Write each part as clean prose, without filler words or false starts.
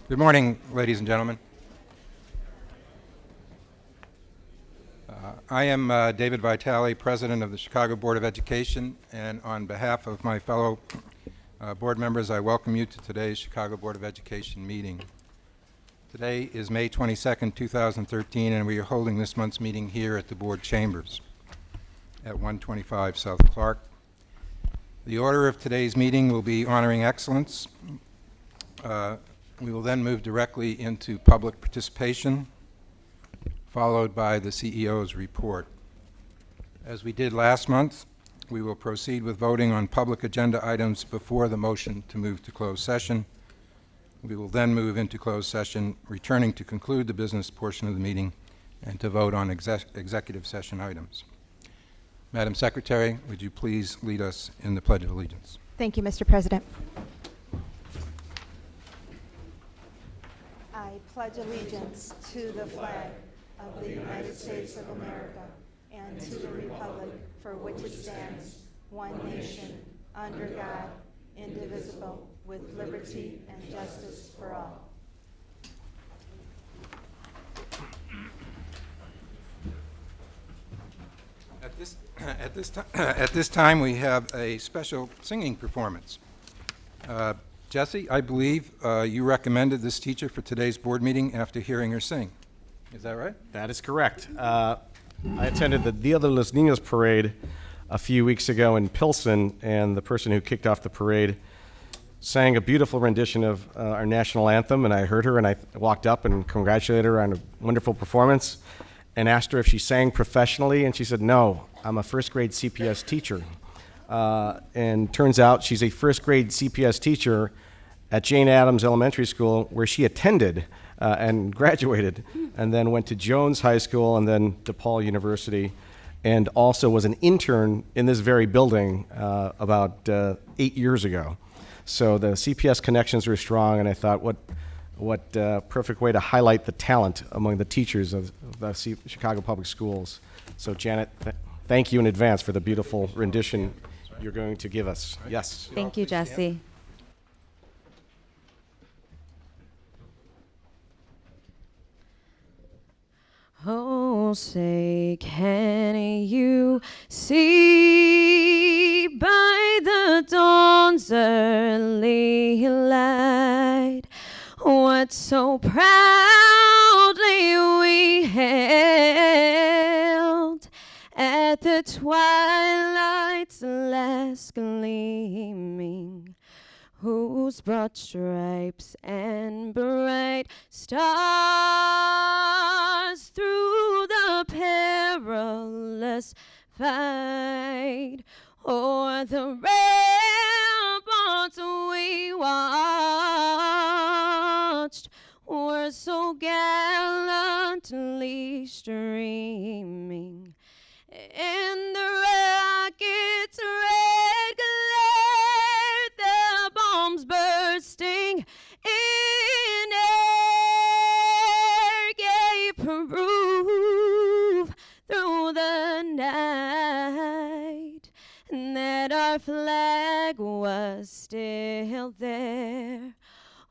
Good morning, ladies and gentlemen. I am David Vitale, President of the Chicago Board of Education, and on behalf of my fellow board members, I welcome you to today's Chicago Board of Education meeting. Today is May 22nd, 2013, and we are holding this month's meeting here at the board chambers at 125 South Clark. The order of today's meeting will be honoring excellence. We will then move directly into public participation, followed by the CEO's report. As we did last month, we will proceed with voting on public agenda items before the motion to move to closed session. We will then move into closed session, returning to conclude the business portion of the meeting and to vote on executive session items. Madam Secretary, would you please lead us in the Pledge of Allegiance? Thank you, Mr. President. I pledge allegiance to the flag of the United States of America and to the republic for which it stands, one nation, under God, indivisible, with liberty and justice for all. At this time, we have a special singing performance. Jesse, I believe you recommended this teacher for today's board meeting after hearing her sing. Is that right? That is correct. I attended the Dia de los Niños parade a few weeks ago in Pilsen, and the person who kicked off the parade sang a beautiful rendition of our national anthem, and I heard her, and I walked up and congratulated her on a wonderful performance and asked her if she sang professionally, and she said, "No, I'm a first grade CPS teacher." And turns out she's a first grade CPS teacher at Jane Addams Elementary School, where she attended and graduated, and then went to Jones High School and then DePaul University, and also was an intern in this very building about 8 years ago. So the CPS connections were strong, and I thought, what perfect way to highlight the talent among the teachers of the Chicago Public Schools. So Janet, thank you in advance for the beautiful rendition you're going to give us. Yes. Thank you, Jesse. Oh, say, can you see by the dawn's early light what so proudly we hailed at the twilight's last gleaming, whose broad stripes and bright stars through the perilous fight o'er the ramparts we watched were so gallantly streaming, and the rocket's red glare, the bombs bursting in air, gave proof through the night that our flag was still there.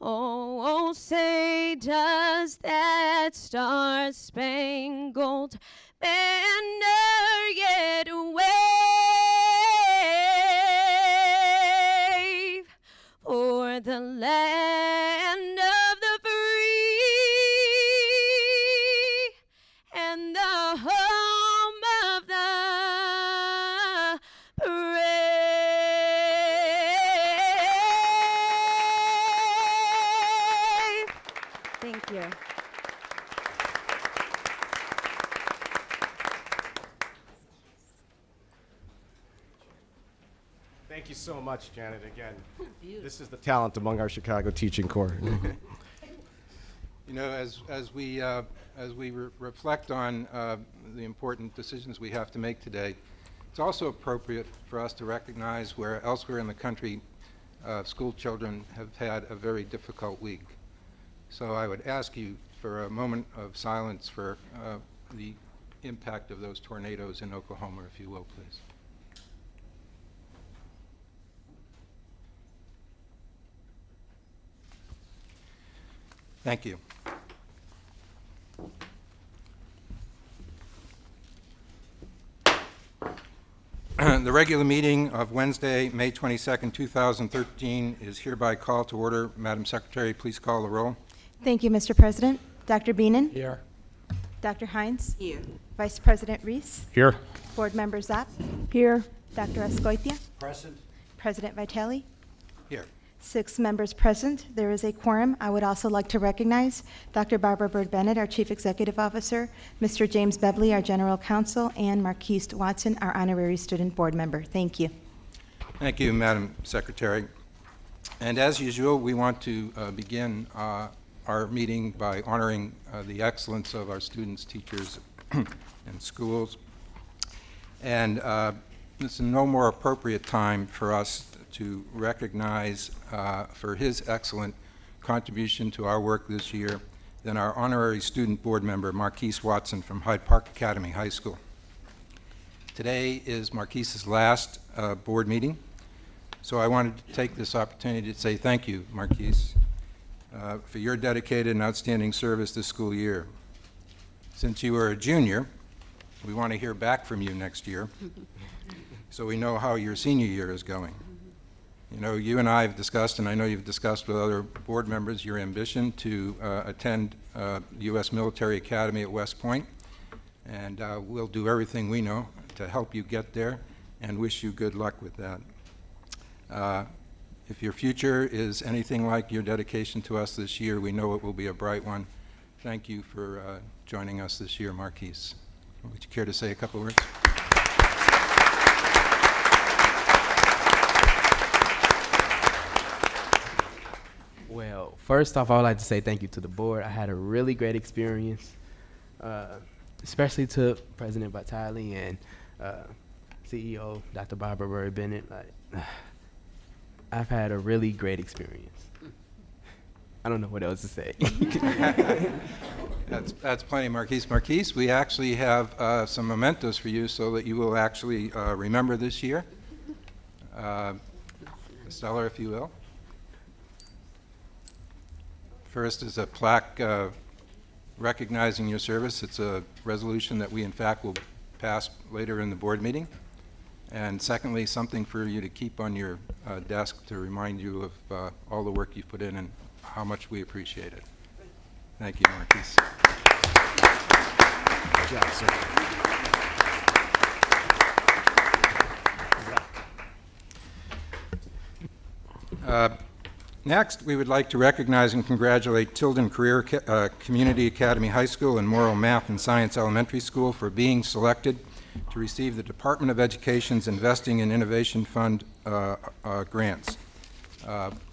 Oh, say, does that star-spangled banner yet wave for the land of the free and the home of the brave? Thank you. Thank you so much, Janet. Again, this is the talent among our Chicago teaching corps. You know, as we reflect on the important decisions we have to make today, it's also appropriate for us to recognize where elsewhere in the country school children have had a very difficult week. So I would ask you for a moment of silence for the impact of those tornadoes in Oklahoma, if you will, please. Thank you. The regular meeting of Wednesday, May 22nd, 2013 is hereby called to order. Madam Secretary, please call the roll. Thank you, Mr. President. Dr. Beenan? Here. Dr. Hines? Here. Vice President Reese? Here. Board Member Zapp? Here. Dr. Escoitia? Present. President Vitale? Here. 6 members present. There is a quorum. I would also like to recognize Dr. Barbara Byrd Bennett, our Chief Executive Officer, Mr. James Bebley, our General Counsel, and Marquise Watson, our Honorary Student Board Member. Thank you. Thank you, Madam Secretary. And as usual, we want to begin our meeting by honoring the excellence of our students, teachers, and schools. And this is no more appropriate time for us to recognize for his excellent contribution to our work this year than our honorary student board member, Marquise Watson from Hyde Park Academy High School. Today is Marquise's last board meeting, so I wanted to take this opportunity to say thank you, Marquise, for your dedicated and outstanding service this school year. Since you are a junior, we want to hear back from you next year so we know how your senior year is going. You know, you and I have discussed, and I know you've discussed with other board members, your ambition to attend U.S. Military Academy at West Point, and we'll do everything we know to help you get there and wish you good luck with that. If your future is anything like your dedication to us this year, we know it will be a bright one. Thank you for joining us this year, Marquise. Would you care to say a couple of words? Well, first off, I would like to say thank you to the board. I had a really great experience, especially to President Vitale and CEO Dr. Barbara Byrd Bennett. I've had a really great experience. I don't know what else to say. That's plenty, Marquise. Marquise, we actually have some mementos for you so that you will actually remember this year. Stellar, if you will. First is a plaque recognizing your service. It's a resolution that we, in fact, will pass later in the board meeting. And secondly, something for you to keep on your desk to remind you of all the work you've put in and how much we appreciate it. Thank you, Marquise. Good job, sir. Next, we would like to recognize and congratulate Tilden Career Community Academy High School and Morrill Math and Science Elementary School for being selected to receive the Department of Education's Investing in Innovation Fund grants.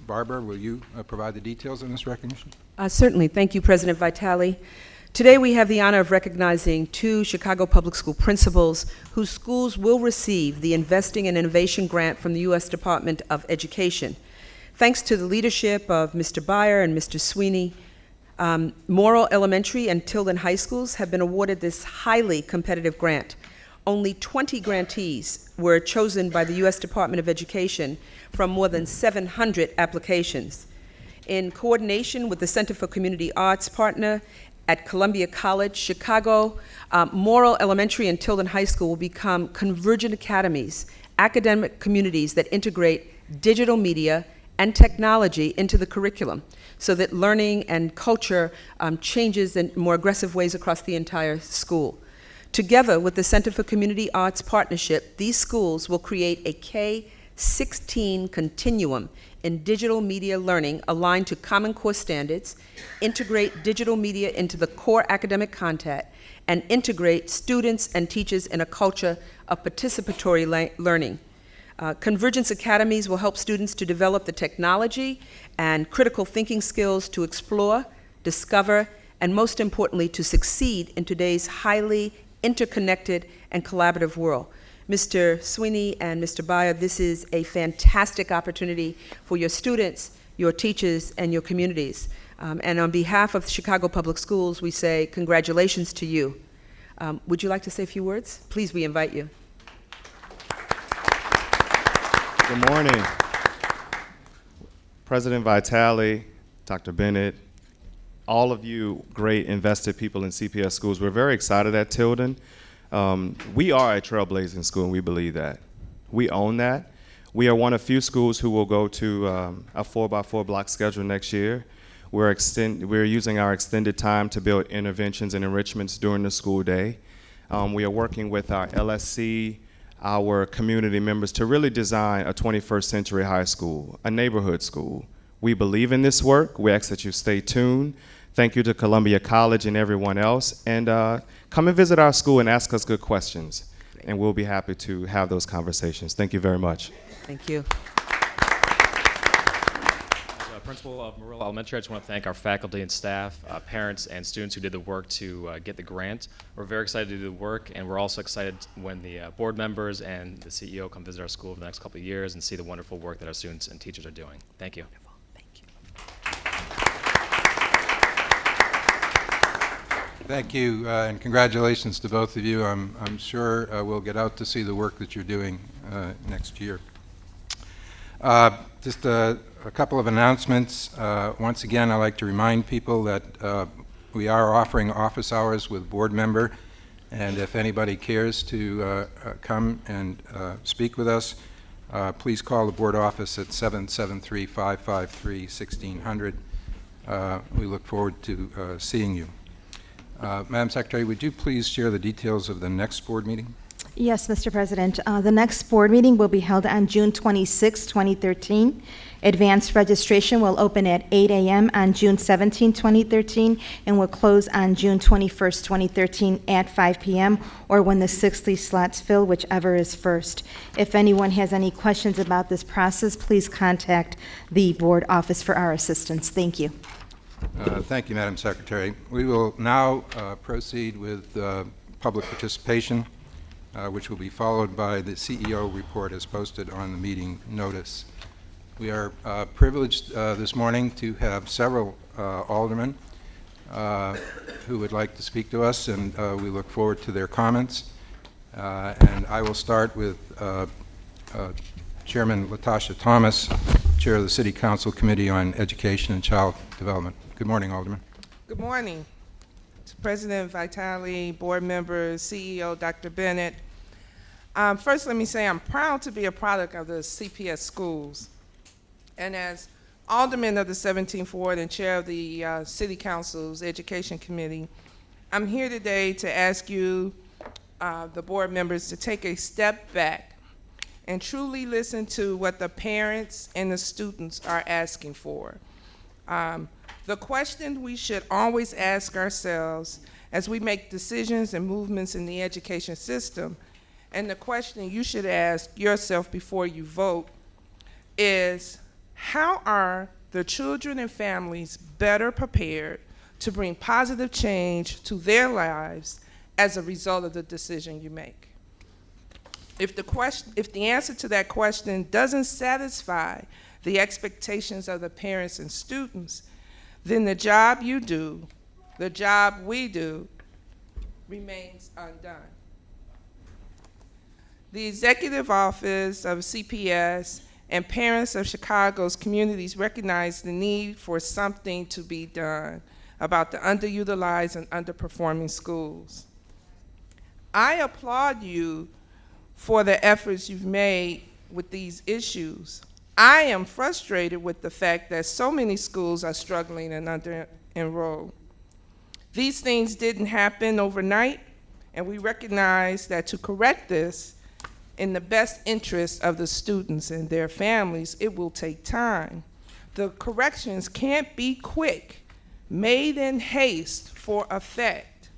Barbara, will you provide the details on this recognition? Certainly. Thank you, President Vitale. Today we have the honor of recognizing 2 Chicago Public School principals whose schools will receive the Investing in Innovation grant from the U.S. Department of Education. Thanks to the leadership of Mr. Beyer and Mr. Sweeney, Morrill Elementary and Tilden High Schools have been awarded this highly competitive grant. Only 20 grantees were chosen by the U.S. Department of Education from more than 700 applications. In coordination with the Center for Community Arts partner at Columbia College, Chicago, Morrill Elementary and Tilden High School will become convergent academies, academic communities that integrate digital media and technology into the curriculum so that learning and culture changes in more aggressive ways across the entire school. Together with the Center for Community Arts Partnership, these schools will create a K-16 continuum in digital media learning aligned to Common Core standards, integrate digital media into the core academic content, and integrate students and teachers in a culture of participatory learning. Convergence Academies will help students to develop the technology and critical thinking skills to explore, discover, and most importantly, to succeed in today's highly interconnected and collaborative world. Mr. Sweeney and Mr. Beyer, this is a fantastic opportunity for your students, your teachers, and your communities. And on behalf of Chicago Public Schools, we say congratulations to you. Would you like to say a few words? Please, we invite you. Good morning. President Vitale, Dr. Bennett, all of you great invested people in CPS schools. We're very excited at Tilden. We are a trailblazing school, and we believe that. We own that. We are one of few schools who will go to a 4x4 block schedule next year. We're using our extended time to build interventions and enrichments during the school day. We are working with our LSC, our community members to really design a 21st century high school, a neighborhood school. We believe in this work. We ask that you stay tuned. Thank you to Columbia College and everyone else. And come and visit our school and ask us good questions. And we'll be happy to have those conversations. Thank you very much. Thank you. As principal of Murillo Elementary, I just want to thank our faculty and staff, parents, and students who did the work to get the grant. We're very excited to do the work, and we're also excited when the board members and the CEO come visit our school over the next couple of years and see the wonderful work that our students and teachers are doing. Thank you. Thank you, and congratulations to both of you. I'm sure we'll get out to see the work that you're doing next year. Just a couple of announcements. Once again, I'd like to remind people that we are offering office hours with board member, and if anybody cares to come and speak with us, please call the board office at 773-553-1600. We look forward to seeing you. Madam Secretary, would you please share the details of the next board meeting? Yes, Mr. President. The next board meeting will be held on June 26, 2013. Advanced registration will open at 8 a.m. on June 17, 2013, and will close on June 21, 2013 at 5 p.m. or when the 60 slots fill, whichever is first. If anyone has any questions about this process, please contact the board office for our assistance. Thank you. Thank you, Madam Secretary. We will now proceed with public participation, which will be followed by the CEO report as posted on the meeting notice. We are privileged this morning to have several aldermen who would like to speak to us, and we look forward to their comments. And I will start with Chairman Latasha Thomas, Chair of the City Council Committee on Education and Child Development. Good morning, Alderman. Good morning to President Vitale, board members, CEO Dr. Bennett. First, let me say I'm proud to be a product of the CPS schools. And as Alderman of the 17th Ward and Chair of the City Council's Education Committee, I'm here today to ask you, the board members, to take a step back and truly listen to what the parents and the students are asking for. The question we should always ask ourselves as we make decisions and movements in the education system, and the question you should ask yourself before you vote, is how are the children and families better prepared to bring positive change to their lives as a result of the decision you make? If the answer to that question doesn't satisfy the expectations of the parents and students, then the job you do, the job we do, remains undone. The Executive Office of CPS and parents of Chicago's communities recognize the need for something to be done about the underutilized and underperforming schools. I applaud you for the efforts you've made with these issues. I am frustrated with the fact that so many schools are struggling and under-enrolled. These things didn't happen overnight, and we recognize that to correct this in the best interest of the students and their families, it will take time. The corrections can't be quick, made in haste for effect.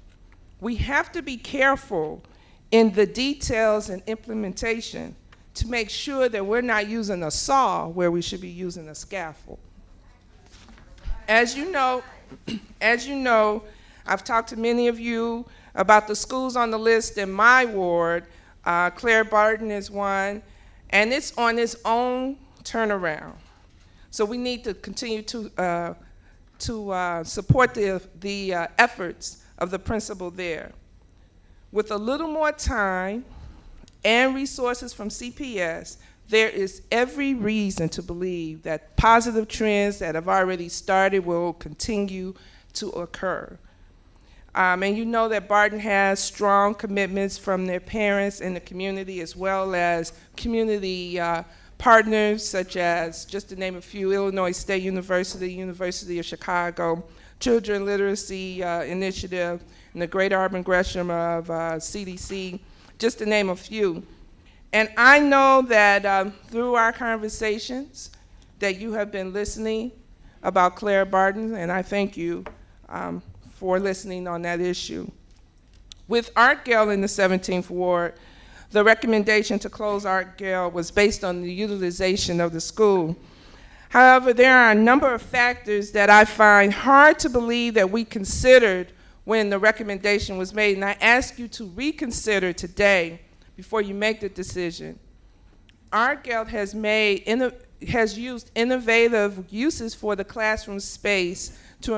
We have to be careful in the details and implementation to make sure that we're not using a saw where we should be using a scaffold. As you know, I've talked to many of you about the schools on the list in my ward. Claire Barton is one, and it's on its own turnaround. So we need to continue to support the efforts of the principal there. With a little more time and resources from CPS, there is every reason to believe that positive trends that have already started will continue to occur. And you know that Barton has strong commitments from their parents and the community, as well as community partners such as, just to name a few, Illinois State University, University of Chicago, Children Literacy Initiative, and the Greater Auburn Gresham of CDC, just to name a few. And I know that through our conversations that you have been listening about Claire Barton, and I thank you for listening on that issue. With Art Gale in the 17th Ward, the recommendation to close Art Gale was based on the utilization of the school. However, there are a number of factors that I find hard to believe that we considered when the recommendation was made, and I ask you to reconsider today before you make the decision. Art Gale has used innovative uses for the classroom space to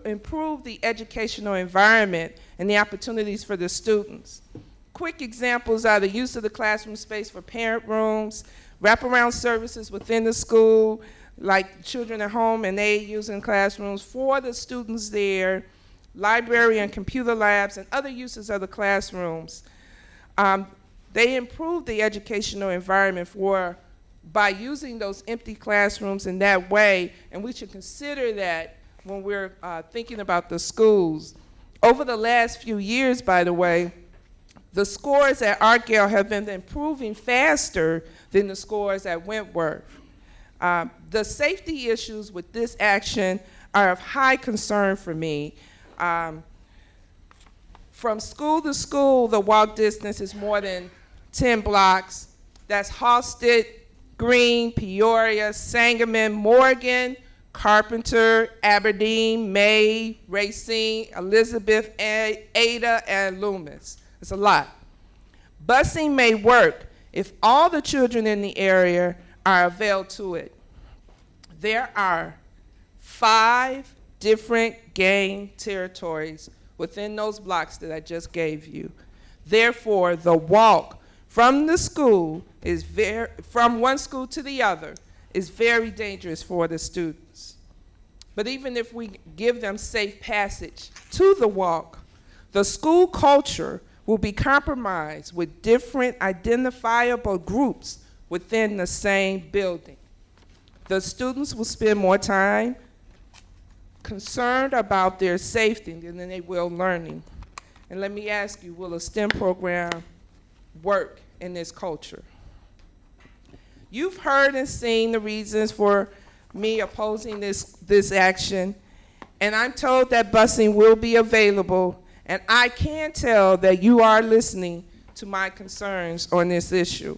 improve the educational environment and the opportunities for the students. Quick examples are the use of the classroom space for parent rooms, wraparound services within the school, like children at home and aid using classrooms for the students there, library and computer labs, and other uses of the classrooms. They improved the educational environment by using those empty classrooms in that way, and we should consider that when we're thinking about the schools. Over the last few years, by the way, the scores at Art Gale have been improving faster than the scores at Wentworth. The safety issues with this action are of high concern for me. From school to school, the walk distance is more than 10 blocks. That's Halsted, Greene, Peoria, Sangamon, Morgan, Carpenter, Aberdeen, May, Racine, Elizabeth, Ada, and Loomis. It's a lot. Busing may work if all the children in the area are availed to it. There are 5 different gang territories within those blocks that I just gave you. Therefore, the walk from the school from one school to the other is very dangerous for the students. But even if we give them safe passage to the walk, the school culture will be compromised with different identifiable groups within the same building. The students will spend more time concerned about their safety than they will learning. And let me ask you, will a STEM program work in this culture? You've heard and seen the reasons for me opposing this action, and I'm told that busing will be available, and I can tell that you are listening to my concerns on this issue.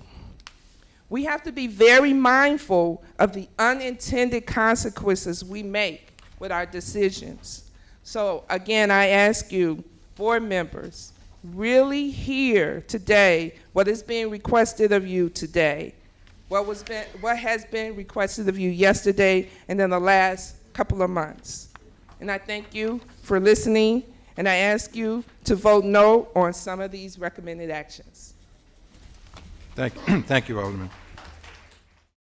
We have to be very mindful of the unintended consequences we make with our decisions. So again, I ask you, board members, really hear today what is being requested of you today, what has been requested of you yesterday and in the last couple of months. And I thank you for listening, and I ask you to vote no on some of these recommended actions. Thank you, Alderman.